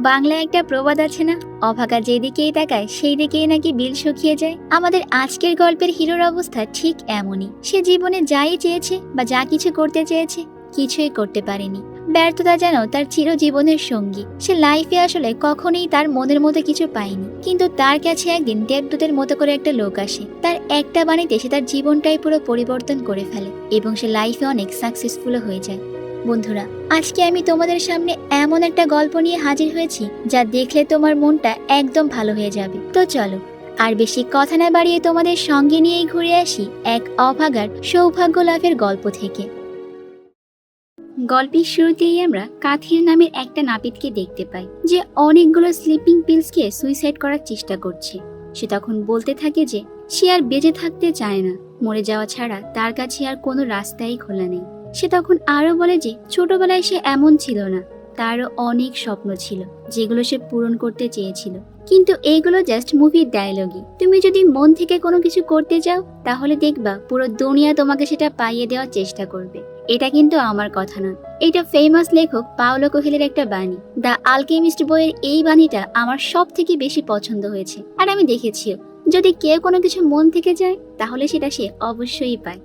বাংলায় একটা প্রবাদ আছে না, অভাগা যেদিকেই তাকায় সেই দিকেই নাকি বিল শুকিয়ে যায়। আমাদের আজকের গল্পের হিরোর অবস্থা ঠিক এমনই। সে জীবনে যাই চেয়েছে বা যা কিছু করতে চেয়েছে কিছুই করতে পারেনি। ব্যর্থতা যেন তার চিরজীবনের সঙ্গী। সে লাইফে আসলে কখনোই তার মনের মতো কিছু পায়নি, কিন্তু তার কাছে একদিন দেবদূতের মতো করে একটা লোক আসে। তার একটা বাণীতে সে তার জীবনটাই পুরো পরিবর্তন করে ফেলে এবং সে লাইফে অনেক সাকসেসফুল হয়ে যায়। বন্ধুরা, আজকে আমি তোমাদের সামনে এমন একটা গল্প নিয়ে হাজির হয়েছি যা দেখলে তোমার মনটা একদম ভালো হয়ে যাবে। তো চলো আর বেশি কথা না বাড়িয়ে তোমাদের সঙ্গে নিয়েই ঘুরে আসি এক অভাগার সৌভাগ্য লাভের গল্প থেকে। গল্পের শুরুতেই আমরা কাথির নামের একটা নাপিতকে দেখতে পাই, যে অনেকগুলো স্লিপিং পিলস খেয়ে সুইসাইড করার চেষ্টা করছে। সে তখন বলতে থাকে যে সে আর বেঁচে থাকতে চায় না, মরে যাওয়া ছাড়া তার কাছে আর কোনো রাস্তাই খোলা নেই। সে তখন আরো বলে যে ছোটবেলায় সে এমন ছিল না, তারও অনেক স্বপ্ন ছিল যেগুলো সে পূরণ করতে চেয়েছিল, কিন্তু এইগুলো জাস্ট মুভির ডায়লগই। তুমি যদি মন থেকে কোনো কিছু করতে চাও তাহলে দেখবা পুরো দুনিয়া তোমাকে সেটা পাইয়ে দেওয়ার চেষ্টা করবে। এটা কিন্তু আমার কথা না, এটা ফেমাস লেখক পাওলো কোহেলের একটা বাণী। দ্য আলকেমিস্ট বইয়ের এই বাণীটা আমার সব থেকে বেশি পছন্দ হয়েছে, আর আমি দেখেছিও যদি কেউ কোনো কিছু মন থেকে যায় তাহলে সেটা সে অবশ্যই পায়।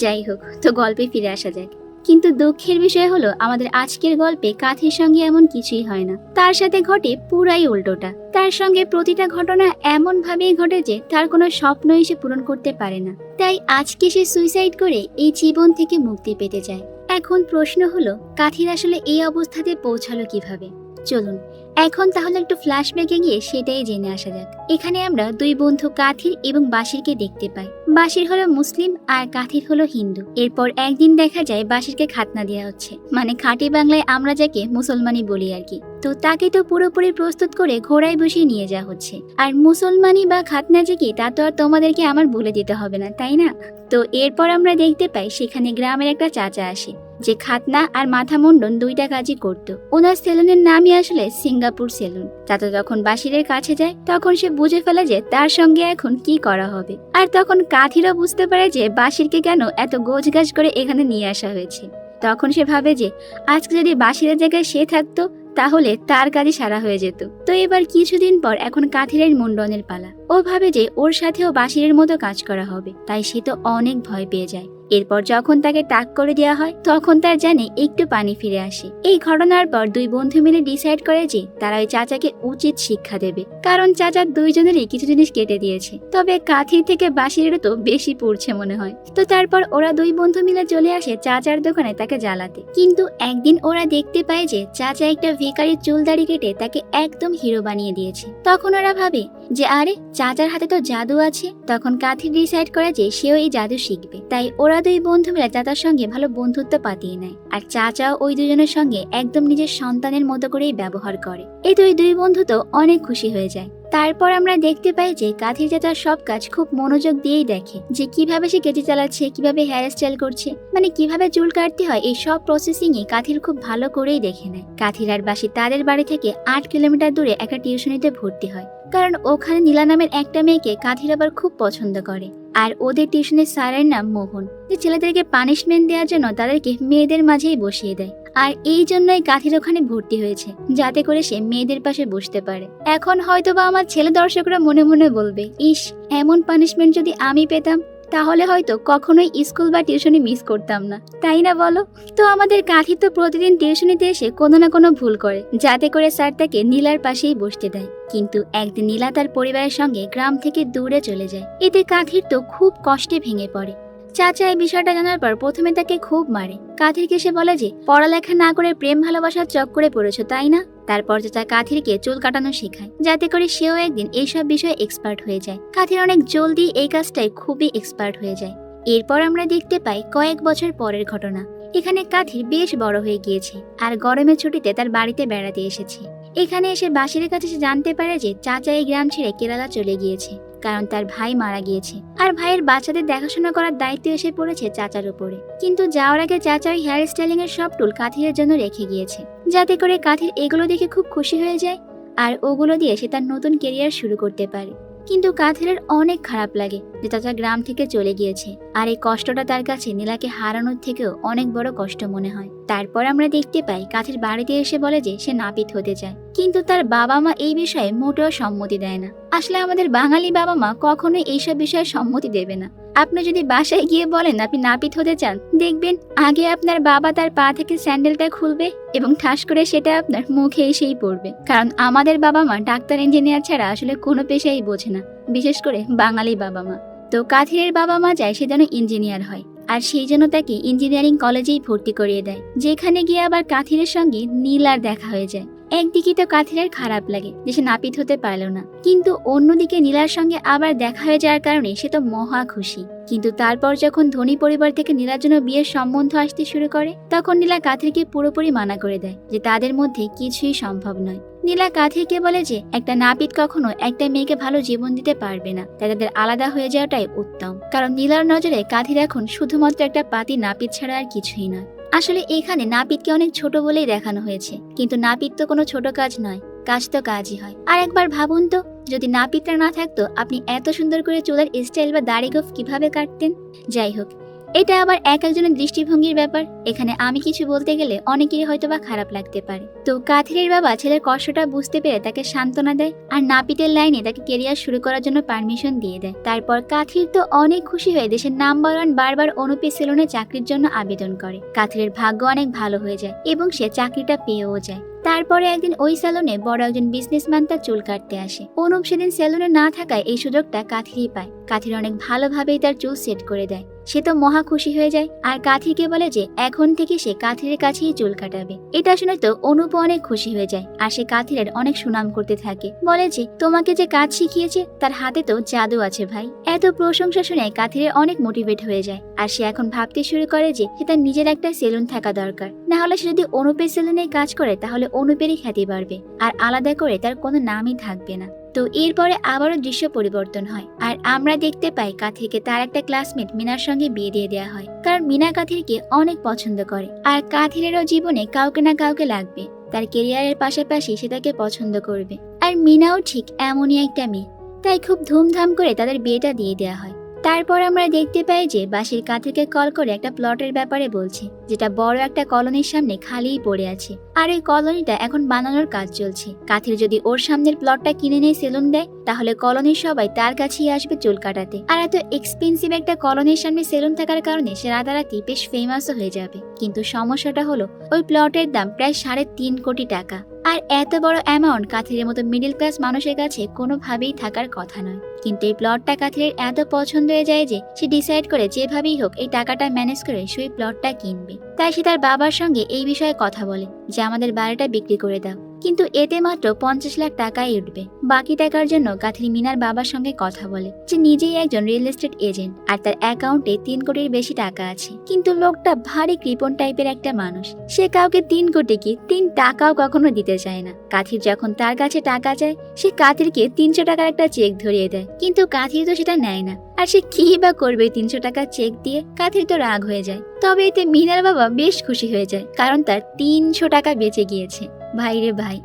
যাই হোক, তো গল্পে ফিরে আসা যাক। কিন্তু দুঃখের বিষয় হলো আমাদের আজকের গল্পে কাথির সঙ্গে এমন কিছুই হয় না। তার সাথে ঘটে পুরাই উল্টোটা। তার সঙ্গে প্রতিটা ঘটনা এমন ভাবেই ঘটে যে তার কোনো স্বপ্নই সে পূরণ করতে পারে না। তাই আজকে সে সুইসাইড করে এই জীবন থেকে মুক্তি পেতে চায়। এখন প্রশ্ন হলো কাথির আসলে এই অবস্থাতে পৌঁছালো কিভাবে। চলুন এখন তাহলে একটু ফ্ল্যাশব্যাকে গিয়ে সেটাই জেনে আসা যাক। এখানে আমরা দুই বন্ধু কাথির এবং বাশিরকে দেখতে পাই। বাশির হলো মুসলিম আর কাথির হলো হিন্দু। এরপর একদিন দেখা যায় বাশিরকে খাতনা দেওয়া হচ্ছে, মানে খাঁটি বাংলায় আমরা যাকে মুসলমানি বলি আর কি। তো তাকে তো পুরোপুরি প্রস্তুত করে ঘোড়ায় বসিয়ে নিয়ে যাওয়া হচ্ছে। আর মুসলমানি বা খাতনা যে কি তা তো আর তোমাদেরকে আমার বলে দিতে হবে না, তাই না? তো এরপর আমরা দেখতে পাই সেখানে গ্রামের একটা চাচা আসে, যে খাতনা আর মাথা মুন্ডন দুইটা কাজই করতো। ওনার সেলুনের নামই আসলে সিঙ্গাপুর সেলুন। চাচা যখন বাশিরের কাছে যায় তখন সে বুঝে ফেলে যে তার সঙ্গে এখন কি করা হবে। আর তখন কাথিরও বুঝতে পারে যে বাশিরকে কেন এত গোছগাছ করে এখানে নিয়ে আসা হয়েছে। তখন সে ভাবে যে আজকে যদি বাশিরের জায়গায় সে থাকতো তাহলে তার কাজই সারা হয়ে যেত। তো এবার কিছুদিন পর এখন কাথিরের মুন্ডনের পালা। ও ভাবে যে ওর সাথেও বাশিরের মতো কাজ করা হবে, তাই সে তো অনেক ভয় পেয়ে যায়। এরপর যখন তাকে টাক করে দেওয়া হয় তখন তার জানে একটু পানি ফিরে আসে। এই ঘটনার পর দুই বন্ধু মিলে ডিসাইড করে যে তারা ওই চাচাকে উচিত শিক্ষা দেবে, কারণ চাচার দুইজনেরই কিছু জিনিস কেটে দিয়েছে। তবে কাথির থেকে বাশিরেরও তো বেশি পড়ছে মনে হয়। তো তারপর ওরা দুই বন্ধু মিলে চলে আসে চাচার দোকানে তাকে জ্বালাতে। কিন্তু একদিন ওরা দেখতে পায় যে চাচা একটা ভিখারির চুল দাড়ি কেটে তাকে একদম হিরো বানিয়ে দিয়েছে। তখন ওরা ভাবে যে আরে চাচার হাতে তো জাদু আছে। তখন কাথির ডিসাইড করে যে সেও এই জাদু শিখবে। তাই ওরা দুই বন্ধু মিলে চাচার সঙ্গে ভালো বন্ধুত্ব পাতিয়ে নেয়, আর চাচাও ওই দুজনের সঙ্গে একদম নিজের সন্তানের মতো করেই ব্যবহার করে। এই দুই বন্ধু তো অনেক খুশি হয়ে যায়। তারপর আমরা দেখতে পাই যে কাথির চাচার সব কাজ খুব মনোযোগ দিয়েই দেখে, যে কিভাবে সে কেটে চালাচ্ছে, কিভাবে হেয়ার স্টাইল করছে, মানে কিভাবে চুল কাটতে হয়, এই সব প্রসেসিং এ কাথির খুব ভালো করেই দেখে নেয়। কাথির আর বাসি তাদের বাড়ি থেকে 8 কিলোমিটার দূরে একটা টিউশনিতে ভর্তি হয়, কারণ ওখানে নীলা নামের একটা মেয়েকে কাথির আবার খুব পছন্দ করে। আর ওদের টিউশনের স্যারের নাম মোহন, যে ছেলেদেরকে পানিশমেন্ট দেওয়ার জন্য তাদেরকে মেয়েদের মাঝেই বসিয়ে দেয়। আর এই জন্যই কাথির ওখানে ভর্তি হয়েছে, যাতে করে সে মেয়েদের পাশে বসতে পারে। এখন হয়তোবা আমার ছেলে দর্শকরা মনে মনে বলবে, ইস এমন পানিশমেন্ট যদি আমি পেতাম তাহলে হয়তো কখনোই স্কুল বা টিউশনি মিস করতাম না, তাই না বলো? তো আমাদের কাথি তো প্রতিদিন টিউশনিতে এসে কোনো না কোনো ভুল করে, যাতে করে স্যার তাকে নীলার পাশেই বসতে দেয়। কিন্তু একদিন নীলা তার পরিবারের সঙ্গে গ্রাম থেকে দূরে চলে যায়। এতে কাথির তো খুব কষ্টে ভেঙে পড়ে। চাচা এই বিষয়টা জানার পর প্রথমে তাকে খুব মারে। কাথিরকে সে বলে যে পড়ালেখা না করে প্রেম ভালোবাসার চক্করে পড়েছো, তাই না? তারপর চাচা কাথিরকে চুল কাটানো শেখায়, যাতে করে সেও একদিন এইসব বিষয়ে এক্সপার্ট হয়ে যায়। কাথির অনেক জলদি এই কাজটাই খুবই এক্সপার্ট হয়ে যায়। এরপর আমরা দেখতে পাই কয়েক বছর পরের ঘটনা। এখানে কাথির বেশ বড় হয়ে গিয়েছে আর গরমের ছুটিতে তার বাড়িতে বেড়াতে এসেছে। এখানে এসে বাশিরের কাছে সে জানতে পারে যে চাচা এই গ্রাম ছেড়ে কেরালা চলে গিয়েছে, কারণ তার ভাই মারা গিয়েছে। আর ভাইয়ের বাচ্চাদের দেখাশোনা করার দায়িত্ব এসে পড়েছে চাচার উপরে। কিন্তু যাওয়ার আগে চাচা ওই হেয়ার স্টাইলিং এর সব টুল কাথিরের জন্য রেখে গিয়েছে, যাতে করে কাথির এগুলো দেখে খুব খুশি হয়ে যায় আর ওগুলো দিয়ে সে তার নতুন কেরিয়ার শুরু করতে পারে। কিন্তু কাথিরের অনেক খারাপ লাগে যে চাচা গ্রাম থেকে চলে গিয়েছে, আর এই কষ্টটা তার কাছে নীলাকে হারানোর থেকেও অনেক বড় কষ্ট মনে হয়। তারপর আমরা দেখতে পাই কাথির বাড়িতে এসে বলে যে সে নাপিত হতে চায়, কিন্তু তার বাবা মা এই বিষয়ে মোটেও সম্মতি দেয় না। আসলে আমাদের বাঙালি বাবা মা কখনোই এইসব বিষয়ে সম্মতি দেবে না। আপনি যদি বাসায় গিয়ে বলেন আপনি নাপিত হতে চান, দেখবেন আগে আপনার বাবা তার পা থেকে স্যান্ডেলটা খুলবে এবং ঠাস করে সেটা আপনার মুখে এসেই পড়বে। কারণ আমাদের বাবা মা ডাক্তার ইঞ্জিনিয়ার ছাড়া আসলে কোনো পেশাই বোঝে না, বিশেষ করে বাঙালি বাবা মা। তো কাথিরের বাবা মা চায় সে যেন ইঞ্জিনিয়ার হয়, আর সেই জন্য তাকে ইঞ্জিনিয়ারিং কলেজেই ভর্তি করিয়ে দেয়, যেখানে গিয়ে আবার কাথিরের সঙ্গে নীলার দেখা হয়ে যায়। একদিকে তো কাথিরের খারাপ লাগে যে সে নাপিত হতে পারল না, কিন্তু অন্যদিকে নীলার সঙ্গে আবার দেখা হয়ে যাওয়ার কারণে সে তো মহা খুশি। কিন্তু তারপর যখন ধনী পরিবার থেকে নীলার জন্য বিয়ের সম্বন্ধ আসতে শুরু করে, তখন নীলা কাথিরকে পুরোপুরি মানা করে দেয় যে তাদের মধ্যে কিছুই সম্ভব নয়। নীলা কাথিরকে বলে যে একটা নাপিত কখনো একটা মেয়েকে ভালো জীবন দিতে পারবে না, তাই তাদের আলাদা হয়ে যাওয়াটাই উত্তম। কারণ নীলার নজরে কাথির এখন শুধুমাত্র একটা পাতি নাপিত ছাড়া আর কিছুই নয়। আসলে এখানে নাপিতকে অনেক ছোট বলেই দেখানো হয়েছে, কিন্তু নাপিত তো কোনো ছোট কাজ নয়, কাজ তো কাজই হয়। আর একবার ভাবুন তো, যদি নাপিতটা না থাকতো আপনি এত সুন্দর করে চুলের স্টাইল বা দাড়ি গোঁফ কিভাবে কাটতেন। যাই হোক, এটা আবার এক একজনের দৃষ্টিভঙ্গির ব্যাপার, এখানে আমি কিছু বলতে গেলে অনেকেরই হয়তো বা খারাপ লাগতে পারে। তো কাথিরের বাবা ছেলের কষ্টটা বুঝতে পেরে তাকে সান্ত্বনা দেয়, আর নাপিতের লাইনে তাকে কেরিয়ার শুরু করার জন্য পারমিশন দিয়ে দেয়। তারপর কাথির তো অনেক খুশি হয়ে দেশের নাম্বার 1 বারবার অনুপে সেলুনে চাকরির জন্য আবেদন করে। কাথিরের ভাগ্য অনেক ভালো হয়ে যায় এবং সে চাকরিটা পেয়েও যায়। তারপরে একদিন ওই সেলুনে বড় একজন বিজনেসম্যান তার চুল কাটতে আসে। অনুপ সেদিন সেলুনে না থাকায় এই সুযোগটা কাথিরই পায়। কাথির অনেক ভালোভাবেই তার চুল সেট করে দেয়, সে তো মহা খুশি হয়ে যায়, আর কাথিরকে বলে যে এখন থেকে সে কাথিরের কাছেই চুল কাটাবে। এটা শুনে তো অনুপ অনেক খুশি হয়ে যায়, আর সে কাথিরের অনেক সুনাম করতে থাকে, বলে যে তোমাকে যে কাজ শিখিয়েছে তার হাতে তো জাদু আছে ভাই। এত প্রশংসা শুনে কাথিরের অনেক মোটিভেট হয়ে যায়, আর সে এখন ভাবতে শুরু করে যে সে তার নিজের একটা সেলুন থাকা দরকার, না হলে সে যদি অনুপের সেলুনে কাজ করে তাহলে অনুপেরই খ্যাতি বাড়বে, আর আলাদা করে তার কোনো নামই থাকবে না। তো এরপরে আবারও দৃশ্য পরিবর্তন হয়, আর আমরা দেখতে পাই কাথিরকে তার একটা ক্লাসমেট মিনার সঙ্গে বিয়ে দিয়ে দেওয়া হয়, কারণ মিনা কাথিরকে অনেক পছন্দ করে, আর কাথিরেরও জীবনে কাউকে না কাউকে লাগবে, তার কেরিয়ারের পাশাপাশি সে তাকে পছন্দ করবে। আর মিনাও ঠিক এমনই একটা মেয়ে, তাই খুব ধুমধাম করে তাদের বিয়েটা দিয়ে দেওয়া হয়। তারপর আমরা দেখতে পাই যে বাসির কাথিরকে কল করে একটা প্লটের ব্যাপারে বলছে, যেটা বড় একটা কলোনির সামনে খালিই পড়ে আছে, আর এই কলোনিটা এখন বানানোর কাজ চলছে। কাথির যদি ওর সামনের প্লটটা কিনে নিয়ে সেলুন দেয়, তাহলে কলোনির সবাই তার কাছেই আসবে চুল কাটাতে। আর এত এক্সপেন্সিভ একটা কলোনির সামনে সেলুন থাকার কারণে সে রাতারাতি বেশ ফেমাসও হয়ে যাবে। কিন্তু সমস্যাটা হলো ওই প্লটের দাম প্রায় 3.5 কোটি টাকা, আর এত বড় অ্যামাউন্ট কাথিরের মতো মিডিল ক্লাস মানুষের কাছে কোনোভাবেই থাকার কথা নয়। কিন্তু এই প্লটটা কাথিরের এত পছন্দ হয়ে যায় যে সে ডিসাইড করে যেভাবেই হোক এই টাকাটা ম্যানেজ করে সেই প্লটটা কিনবে। তাই সে তার বাবার সঙ্গে এই বিষয়ে কথা বলে যে আমাদের বাড়িটা বিক্রি করে দাও, কিন্তু এতে মাত্র 50 লাখ টাকাই উঠবে। বাকি টাকার জন্য কাথির মিনার বাবার সঙ্গে কথা বলে, যে নিজেই একজন রিয়েল এস্টেট এজেন্ট, আর তার অ্যাকাউন্টে 3 কোটির বেশি টাকা আছে। কিন্তু লোকটা ভারী কৃপণ টাইপের একটা মানুষ, সে কাউকে 3 কোটি কি 3 টাকাও কখনো দিতে চায় না। কাথির যখন তার কাছে টাকা চায়, সে কাথিরকে 300 টাকার একটা চেক ধরিয়ে দেয়, কিন্তু কাথির তো সেটা নেয় না, আর সে কি বা করবে 300 টাকা চেক দিয়ে। কাথির তো রাগ হয়ে যায়, তবে এতে মিনার বাবা বেশ খুশি হয়ে যায়, কারণ তার 300 টাকা বেঁচে গিয়েছে। ভাই রে ভাই,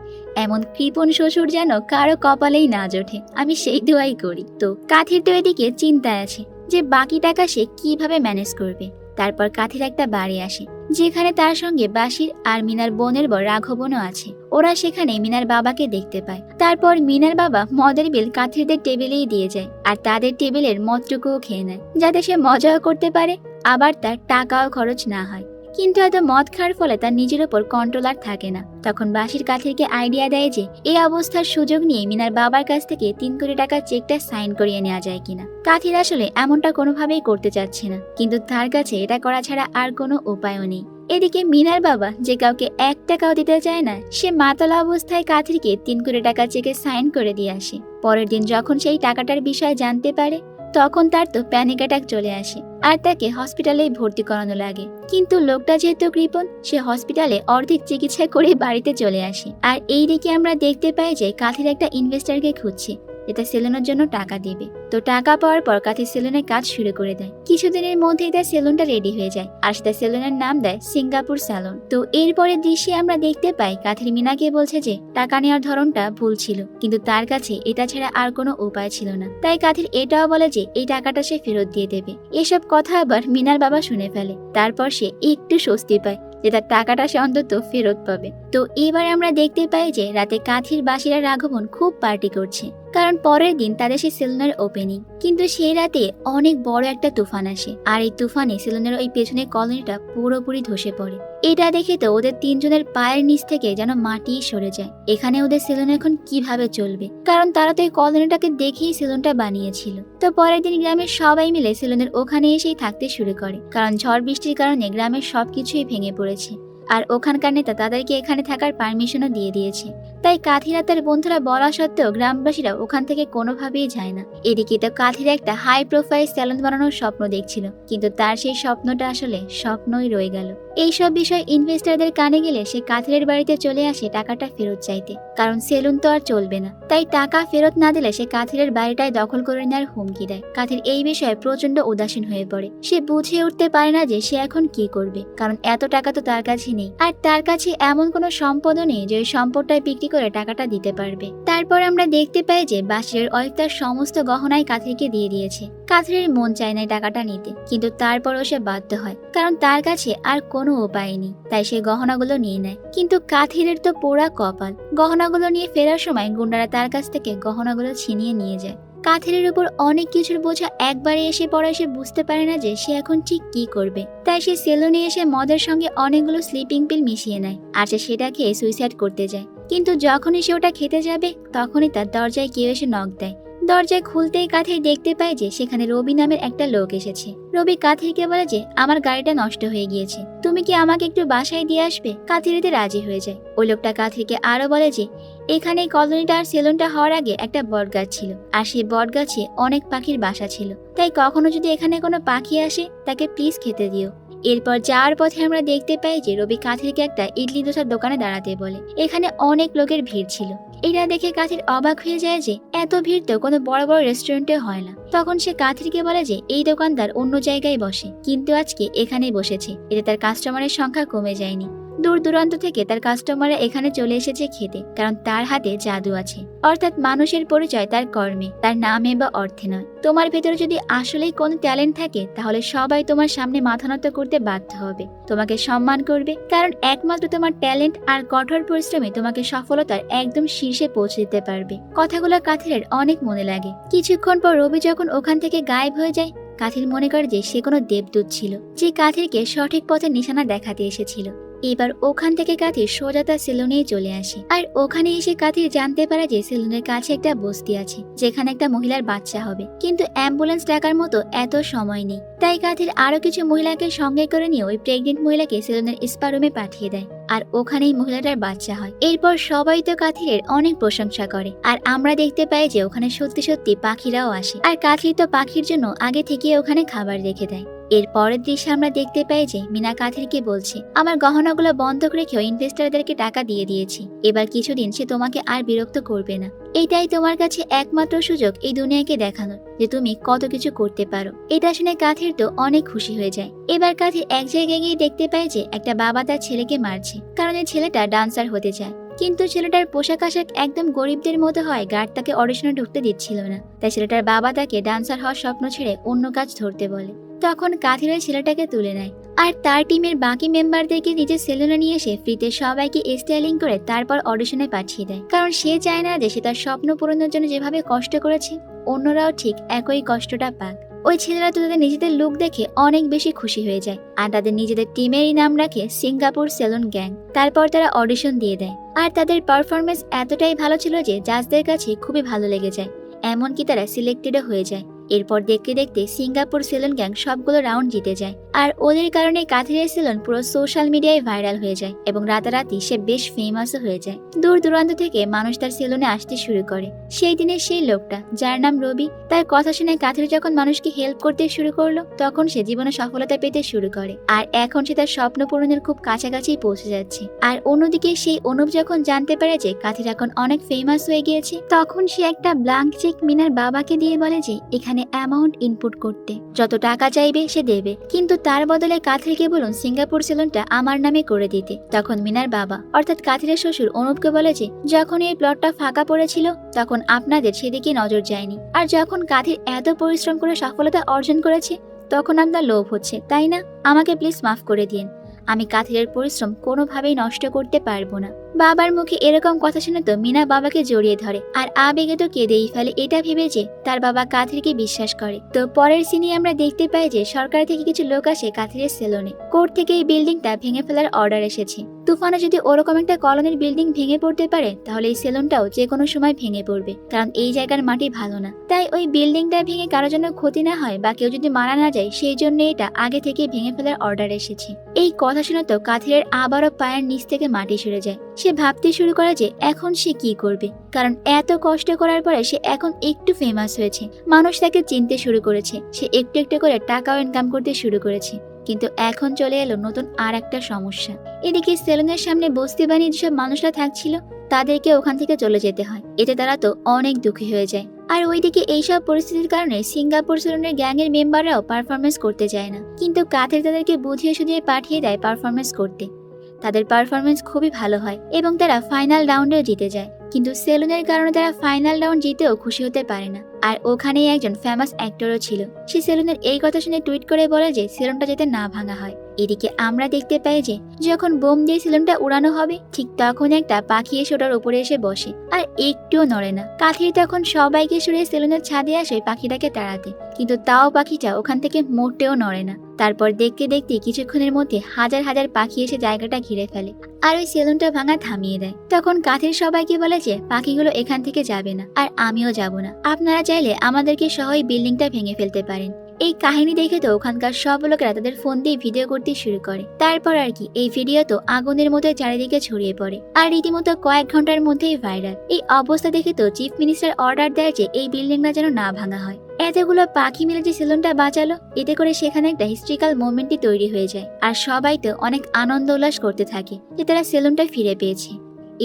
এমন কৃপণ শ্বশুর যেন কারো কপালেই না জোটে, আমি সেই দোয়াই করি। তো কাথির তো এদিকে চিন্তায় আছে যে বাকি টাকা সে কিভাবে ম্যানেজ করবে। তারপর কাথির একটা বাড়ি আসে, যেখানে তার সঙ্গে বাসির আর মিনার বোনের বর রাঘবনও আছে। ওরা সেখানে মিনার বাবাকে দেখতে পায়। তারপর মিনার বাবা মদের বিল কাথিরদের টেবিলেই দিয়ে যায়, আর তাদের টেবিলের মদটুকুও খেয়ে নেয়, যাতে সে মজাও করতে পারে, আবার তার টাকাও খরচ না হয়। কিন্তু এত মদ খাওয়ার ফলে তার নিজের ওপর কন্ট্রোল আর থাকে না। তখন বাসির কাথিরকে আইডিয়া দেয় যে এই অবস্থার সুযোগ নিয়ে মিনার বাবার কাছ থেকে 3 কোটি টাকার চেকটা সাইন করিয়ে নেওয়া যায় কিনা। কাথির আসলে এমনটা কোনোভাবেই করতে চাচ্ছে না, কিন্তু তার কাছে এটা করা ছাড়া আর কোনো উপায়ও নেই। এদিকে মিনার বাবা যে কাউকে 1 টাকাও দিতে চায় না, সে মাতালা অবস্থায় কাথিরকে 3 কোটি টাকার চেকে সাইন করে দিয়ে আসে। পরের দিন যখন সেই টাকাটার বিষয়ে জানতে পারে, তখন তার তো প্যানিক অ্যাটাক চলে আসে, আর তাকে হসপিটালে ভর্তি করানো লাগে। কিন্তু লোকটা যেহেতু কৃপণ, সে হসপিটালে অর্ধেক চিকিৎসা করে বাড়িতে চলে আসে। আর এই দিকে আমরা দেখতে পাই যে কাথির একটা ইনভেস্টরকে খুঁজছে, যেটা সেলুনের জন্য টাকা দিবে। তো টাকা পাওয়ার পর কাথি সেলুনের কাজ শুরু করে দেয়। কিছুদিনের মধ্যেই তার সেলুনটা রেডি হয়ে যায় আর সেটা সেলুনের নাম দেয় সিঙ্গাপুর স্যালন। তো এরপরের দৃশ্যে আমরা দেখতে পাই কাথির মিনাকে বলছে যে টাকা নেওয়ার ধরনটা ভুল ছিল, কিন্তু তার কাছে এটা ছাড়া আর কোনো উপায় ছিল না। তাই কাথির এটাও বলে যে এই টাকাটা সে ফেরত দিয়ে দেবে। এসব কথা আবার মিনার বাবা শুনে ফেলে। তারপর সে একটু স্বস্তি পায় যে তার টাকাটা সে অন্তত ফেরত পাবে। তো এবার আমরা দেখতে পাই যে রাতে কাথির বাসিরা রাঘবন খুব পার্টি করছে, কারণ পরের দিন তাদের সেই সেলুনের ওপেনিং। কিন্তু সেই রাতে অনেক বড় একটা তুফান আসে আর এই তুফানে সেলুনের ওই পেছনের কলোনিটা পুরোপুরি ধসে পড়ে। এটা দেখে তো ওদের তিনজনের পায়ের নিচ থেকে যেন মাটি সরে যায়। এখানে ওদের সেলুন এখন কিভাবে চলবে, কারণ তারা তো এই কলোনিটাকে দেখেই সেলুনটা বানিয়েছিল। তো পরের দিন গ্রামের সবাই মিলে সেলুনের ওখানে এসেই থাকতে শুরু করে, কারণ ঝড় বৃষ্টির কারণে গ্রামের সবকিছুই ভেঙে পড়েছে আর ওখানকার নেতা তাদেরকে এখানে থাকার পারমিশনও দিয়ে দিয়েছে। তাই কাথিরা তার বন্ধুরা বলা সত্ত্বেও গ্রামবাসীরা ওখান থেকে কোনোভাবেই যায় না। এদিকে তো কাথিরা একটা হাই প্রোফাইল স্যালন বানানোর স্বপ্ন দেখছিল, কিন্তু তার সেই স্বপ্নটা আসলে স্বপ্নই রয়ে গেল। এইসব বিষয় ইনভেস্টরদের কানে গেলে সে কাথিরের বাড়িতে চলে আসে টাকাটা ফেরত চাইতে, কারণ সেলুন তো আর চলবে না। তাই টাকা ফেরত না দিলে সে কাথিরের বাড়িটায় দখল করে নেওয়ার হুমকি দেয়। কাথির এই বিষয়ে প্রচন্ড উদাসীন হয়ে পড়ে। সে বুঝে উঠতে পারে না যে সে এখন কি করবে, কারণ এত টাকা তো তার কাছে নেই আর তার কাছে এমন কোনো সম্পদও নেই যে ওই সম্পদটাই বিক্রি করে টাকাটা দিতে পারবে। তারপর আমরা দেখতে পাই যে বাসিরের ওয়াইফ তার সমস্ত গহনাই কাথিরকে দিয়ে দিয়েছে। কাথিরের মন চায় না টাকাটা নিতে, কিন্তু তারপরও সে বাধ্য হয়, কারণ তার কাছে আর কোনো উপায় নেই। তাই সে গহনাগুলো নিয়ে নেয়। কিন্তু কাথিরের তো পোড়া কপাল, গহনাগুলো নিয়ে ফেরার সময় গুন্ডারা তার কাছ থেকে গহনাগুলো ছিনিয়ে নিয়ে যায়। কাথিরের উপর অনেক কিছুর বোঝা একবারে এসে পড়ায় সে বুঝতে পারে না যে সে এখন ঠিক কি করবে। তাই সে সেলুনে এসে মদের সঙ্গে অনেকগুলো স্লিপিং পিল মিশিয়ে নেয় আর সে সেটা খেয়ে সুইসাইড করতে যায়। কিন্তু যখনই সে ওটা খেতে যাবে তখনই তার দরজায় কেউ এসে নক দেয়। দরজায় খুলতেই কাথির দেখতে পায় যে সেখানে রবি নামের একটা লোক এসেছে। রবি কাথিরকে বলে যে আমার গাড়িটা নষ্ট হয়ে গিয়েছে, তুমি কি আমাকে একটু বাসায় দিয়ে আসবে? কাথির এতে রাজি হয়ে যায়। ওই লোকটা কাথিরকে আরো বলে যে এখানে কলোনিটা আর সেলুনটা হওয়ার আগে একটা বটগাছ ছিল আর সেই বটগাছে অনেক পাখির বাসা ছিল। তাই কখনো যদি এখানে কোনো পাখি আসে তাকে প্লিজ খেতে দিও। এরপর যাওয়ার পথে আমরা দেখতে পাই যে রবি কাথিরকে একটা ইডলি দোসার দোকানে দাঁড়াতে বলে। এখানে অনেক লোকের ভিড় ছিল। এটা দেখে কাথির অবাক হয়ে যায় যে এত ভিড় তো কোনো বড় বড় রেস্টুরেন্টে হয় না। তখন সে কাথিরকে বলে যে এই দোকানদার অন্য জায়গায় বসে, কিন্তু আজকে এখানেই বসেছে, এতে তার কাস্টমারের সংখ্যা কমে যায়নি। দূর দূরান্ত থেকে তার কাস্টমাররা এখানে চলে এসেছে খেতে, কারণ তার হাতে জাদু আছে। অর্থাৎ মানুষের পরিচয় তার কর্মে, তার নামে বা অর্থে নয়। তোমার ভেতরে যদি আসলেই কোনো ট্যালেন্ট থাকে তাহলে সবাই তোমার সামনে মাথা নত করতে বাধ্য হবে, তোমাকে সম্মান করবে, কারণ একমাত্র তোমার ট্যালেন্ট আর কঠোর পরিশ্রমে তোমাকে সফলতার একদম শীর্ষে পৌঁছে দিতে পারবে। কথাগুলো কাথিরের অনেক মনে লাগে। কিছুক্ষণ পর রবি যখন ওখান থেকে গায়েব হয়ে যায়, কাথির মনে করে যে সে কোনো দেবদূত ছিল, যে কাথিরকে সঠিক পথের নিশানা দেখাতে এসেছিল। এবার ওখান থেকে কাথির সোজা তার সেলুনেই চলে আসে আর ওখানে এসে কাথির জানতে পারে যে সেলুনের কাছে একটা বস্তি আছে যেখানে একটা মহিলার বাচ্চা হবে, কিন্তু অ্যাম্বুলেন্স ডাকার মতো এত সময় নেই। তাই কাথির আরো কিছু মহিলাকে সঙ্গে করে নিয়ে ওই প্রেগনেন্ট মহিলাকে সেলুনের স্পা রুমে পাঠিয়ে দেয় আর ওখানেই মহিলাটার বাচ্চা হয়। এরপর সবাই তো কাথিরের অনেক প্রশংসা করে আর আমরা দেখতে পাই যে ওখানে সত্যি সত্যি পাখিরাও আসে আর কাথির তো পাখির জন্য আগে থেকে ওখানে খাবার রেখে দেয়। এর পরের দৃশ্যে আমরা দেখতে পাই যে মিনা কাথিরকে বলছে আমার গহনাগুলো বন্ধক রেখেও ইনভেস্টরদেরকে টাকা দিয়ে দিয়েছি, এবার কিছুদিন সে তোমাকে আর বিরক্ত করবে না। এটাই তোমার কাছে একমাত্র সুযোগ এই দুনিয়াকে দেখানোর যে তুমি কত কিছু করতে পারো। এটা শুনে কাথির তো অনেক খুশি হয়ে যায়। এবার কাথির এক জায়গায় গিয়ে দেখতে পায় যে একটা বাবা তার ছেলেকে মারছে, কারণ এই ছেলেটা ডান্সার হতে চায়, কিন্তু ছেলেটার পোশাক আশাক একদম গরিবদের মতো হয়, গার্ড তাকে অডিশনে ঢুকতে দিচ্ছিল না। তাই ছেলেটার বাবা তাকে ডান্সার হওয়ার স্বপ্ন ছেড়ে অন্য কাজ ধরতে বলে। তখন কাথির ওই ছেলেটাকে তুলে নেয় আর তার টিমের বাকি মেম্বারদেরকে নিজের সেলুনে নিয়ে এসে ফ্রিতে সবাইকে স্টাইলিং করে তারপর অডিশনে পাঠিয়ে দেয়, কারণ সে চায় না যে সে তার স্বপ্ন পূরণের জন্য যেভাবে কষ্ট করেছে অন্যরাও ঠিক একই কষ্টটা পাক। ওই ছেলেরা তো তাদের নিজেদের লুক দেখে অনেক বেশি খুশি হয়ে যায় আর তাদের নিজেদের টিমেরই নাম রাখে সিঙ্গাপুর সেলুন গ্যাং। তারপর তারা অডিশন দিয়ে দেয় আর তাদের পারফরমেন্স এতটাই ভালো ছিল যে জাজদের কাছে খুবই ভালো লেগে যায়, এমনকি তারা সিলেক্টেডও হয়ে যায়। এরপর দেখতে দেখতে সিঙ্গাপুর সেলুন গ্যাং সবগুলো রাউন্ড জিতে যায়, আর ওদের কারণে কাথিরের সেলুন পুরো সোশ্যাল মিডিয়ায় ভাইরাল হয়ে যায় এবং রাতারাতি সে বেশ ফেমাসও হয়ে যায়। দূর দূরান্ত থেকে মানুষ তার সেলুনে আসতে শুরু করে। সেই দিনের সেই লোকটা যার নাম রবি, তার কথা শুনে কাথির যখন মানুষকে হেল্প করতে শুরু করলো তখন সে জীবনে সফলতা পেতে শুরু করে, আর এখন সে তার স্বপ্ন পূরণের খুব কাছাকাছি পৌঁছে যাচ্ছে। আর অন্যদিকে সেই অনুপ যখন জানতে পারে যে কাথির এখন অনেক ফেমাস হয়ে গিয়েছে, তখন সে একটা ব্ল্যাঙ্ক চেক মিনার বাবাকে দিয়ে বলে যে এখানে অ্যামাউন্ট ইনপুট করতে, যত টাকা চাইবে সে দেবে, কিন্তু তার বদলে কাথিরকে বলুন সিঙ্গাপুর সেলুনটা আমার নামে করে দিতে। তখন মিনার বাবা অর্থাৎ কাথিরের শ্বশুর অনুপকে বলে যে যখন এই প্লটটা ফাঁকা পড়েছিল তখন আপনাদের সেদিকে নজর যায়নি, আর যখন কাথির এত পরিশ্রম করে সফলতা অর্জন করেছে তখন আপনার লোভ হচ্ছে, তাই না? আমাকে প্লিজ মাফ করে দিন, আমি কাথিরের পরিশ্রম কোনোভাবেই নষ্ট করতে পারবো না। বাবার মুখে এরকম কথা শুনে তো মিনা বাবাকে জড়িয়ে ধরে আর আবেগে তো কেঁদেই ফেলে, এটা ভেবে যে তার বাবা কাথিরকে বিশ্বাস করে। তো পরের সিনে আমরা দেখতে পাই যে সরকার থেকে কিছু লোক আসে কাথিরের সেলুনে। কোর্ট থেকে এই বিল্ডিংটা ভেঙে ফেলার অর্ডার এসেছে। তুফানে যদি ওরকম একটা কলোনির বিল্ডিং ভেঙে পড়তে পারে তাহলে এই সেলুনটাও যে কোনো সময় ভেঙে পড়বে, কারণ এই জায়গার মাটি ভালো না। তাই ওই বিল্ডিংটা ভেঙে কারো জন্য ক্ষতি না হয় বা কেউ যদি মারা না যায় সেই জন্য এটা আগে থেকে ভেঙে ফেলার অর্ডার এসেছে। এই কথা শুনে তো কাথিরের আবারও পায়ের নিচ থেকে মাটি সরে যায়। সে ভাবতে শুরু করে যে এখন সে কি করবে, কারণ এত কষ্ট করার পরে সে এখন একটু ফেমাস হয়েছে, মানুষ তাকে চিনতে শুরু করেছে, সে একটু একটু করে টাকাও ইনকাম করতে শুরু করেছে। কিন্তু এখন চলে এলো নতুন আর একটা সমস্যা। এদিকে সেলুনের সামনে বস্তি বানিয়ে যেসব মানুষরা থাকছিল তাদেরকে ওখান থেকে চলে যেতে হয়, এতে তারা তো অনেক দুঃখী হয়ে যায়। আর ওইদিকে এইসব পরিস্থিতির কারণে সিঙ্গাপুর সেলুনের গ্যাংয়ের মেম্বাররাও পারফরমেন্স করতে চায় না, কিন্তু কাথির তাদেরকে বুঝিয়ে সুঝিয়ে পাঠিয়ে দেয় পারফরমেন্স করতে। তাদের পারফরমেন্স খুবই ভালো হয় এবং তারা ফাইনাল রাউন্ডেও জিতে যায়, কিন্তু সেলুনের কারণে তারা ফাইনাল রাউন্ড জিতেও খুশি হতে পারে না। আর ওখানেই একজন ফেমাস অ্যাক্টরও ছিল। সে সেলুনের এই কথা শুনে টুইট করে বলে যে সেলুনটা যাতে না ভাঙা হয়। এদিকে আমরা দেখতে পাই যে যখন বোম দিয়ে সেলুনটা উড়ানো হবে ঠিক তখন একটা পাখি এসে ওটার উপরে এসে বসে আর একটুও নড়ে না। কাথির তখন সবাইকে সরিয়ে সেলুনের ছাদে আসে পাখিটাকে তাড়াতে, কিন্তু তাও পাখিটা ওখান থেকে মোটেও নড়ে না। তারপর দেখতে দেখতে কিছুক্ষণের মধ্যে হাজার হাজার পাখি এসে জায়গাটা ঘিরে ফেলে আর ওই সেলুনটা ভাঙা থামিয়ে দেয়। তখন কাথির সবাইকে বলে যে পাখিগুলো এখান থেকে যাবে না আর আমিও যাব না, আপনারা চাইলে আমাদেরকে সহ এই বিল্ডিংটা ভেঙে ফেলতে পারেন। এই কাহিনী দেখে তো ওখানকার সব লোকেরা তাদের ফোন দিয়ে ভিডিও করতে শুরু করে। তারপর আর কি এই ভিডিও তো আগুনের মতো চারিদিকে ছড়িয়ে পড়ে আর রীতিমতো কয়েক ঘন্টার মধ্যেই ভাইরাল। এই অবস্থা দেখে তো চিফ মিনিস্টার অর্ডার দেয় যে এই বিল্ডিংটা যেন না ভাঙা হয়। এতগুলো পাখি মিলে যে সেলুনটা বাঁচালো, এতে করে সেখানে একটা হিস্ট্রিক্যাল মোমেন্টই তৈরি হয়ে যায় আর সবাই তো অনেক আনন্দ উল্লাস করতে থাকে যে তারা সেলুনটা ফিরে পেয়েছে।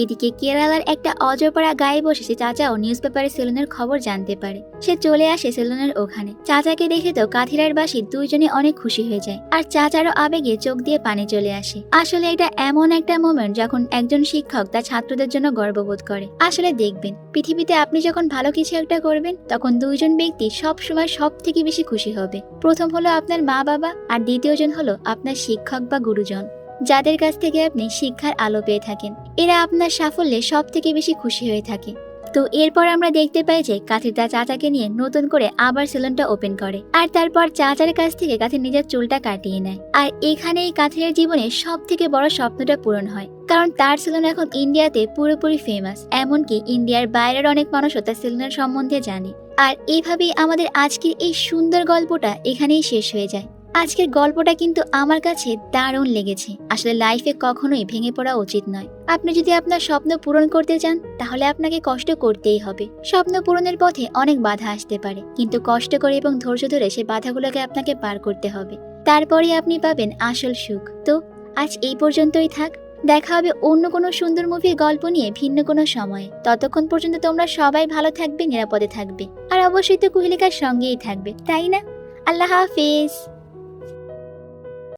এদিকে কেরালার একটা অজপাড়া গায়ে বসে সে চাচাও নিউজ পেপারে সেলুনের খবর জানতে পারে। সে চলে আসে সেলুনের ওখানে। চাচাকে দেখে তো কাথিরার বাসী দুইজনে অনেক খুশি হয়ে যায় আর চাচারও আবেগে চোখ দিয়ে পানি চলে আসে। আসলে এটা এমন একটা মোমেন্ট যখন একজন শিক্ষক তার ছাত্রদের জন্য গর্ববোধ করে। আসলে দেখবেন পৃথিবীতে আপনি যখন ভালো কিছু একটা করবেন তখন দুইজন ব্যক্তি সব সময় সব থেকে বেশি খুশি হবে। প্রথম হলো আপনার মা বাবা আর দ্বিতীয়জন হলো আপনার শিক্ষক বা গুরুজন, যাদের কাছ থেকে আপনি শিক্ষার আলো পেয়ে থাকেন। এরা আপনার সাফল্যে সব থেকে বেশি খুশি হয়ে থাকে। তো এরপর আমরা দেখতে পাই যে কাথির তার চাচাকে নিয়ে নতুন করে আবার সেলুনটা ওপেন করে আর তারপর চাচার কাছ থেকে কাথির নিজের চুলটা কাটিয়ে নেয়। আর এখানেই কাথিরের জীবনে সব থেকে বড় স্বপ্নটা পূরণ হয়, কারণ তার সেলুন এখন ইন্ডিয়াতে পুরোপুরি ফেমাস, এমনকি ইন্ডিয়ার বাইরের অনেক মানুষও তার সেলুনের সম্বন্ধে জানে। আর এইভাবেই আমাদের আজকের এই সুন্দর গল্পটা এখানেই শেষ হয়ে যায়। আজকের গল্পটা কিন্তু আমার কাছে দারুণ লেগেছে। আসলে লাইফে কখনোই ভেঙে পড়া উচিত নয়। আপনি যদি আপনার স্বপ্ন পূরণ করতে চান তাহলে আপনাকে কষ্ট করতেই হবে। স্বপ্ন পূরণের পথে অনেক বাধা আসতে পারে, কিন্তু কষ্ট করে এবং ধৈর্য ধরে সে বাধাগুলোকে আপনাকে পার করতে হবে। তারপরেই আপনি পাবেন আসল সুখ। তো আজ এই পর্যন্তই থাক, দেখা হবে অন্য কোনো সুন্দর মুভির গল্প নিয়ে ভিন্ন কোনো সময়ে। ততক্ষণ পর্যন্ত তোমরা সবাই ভালো থাকবে, নিরাপদে থাকবে আর অবশ্যই তো কুহেলিকার সঙ্গেই থাকবে, তাই না? আল্লাহ হাফেজ।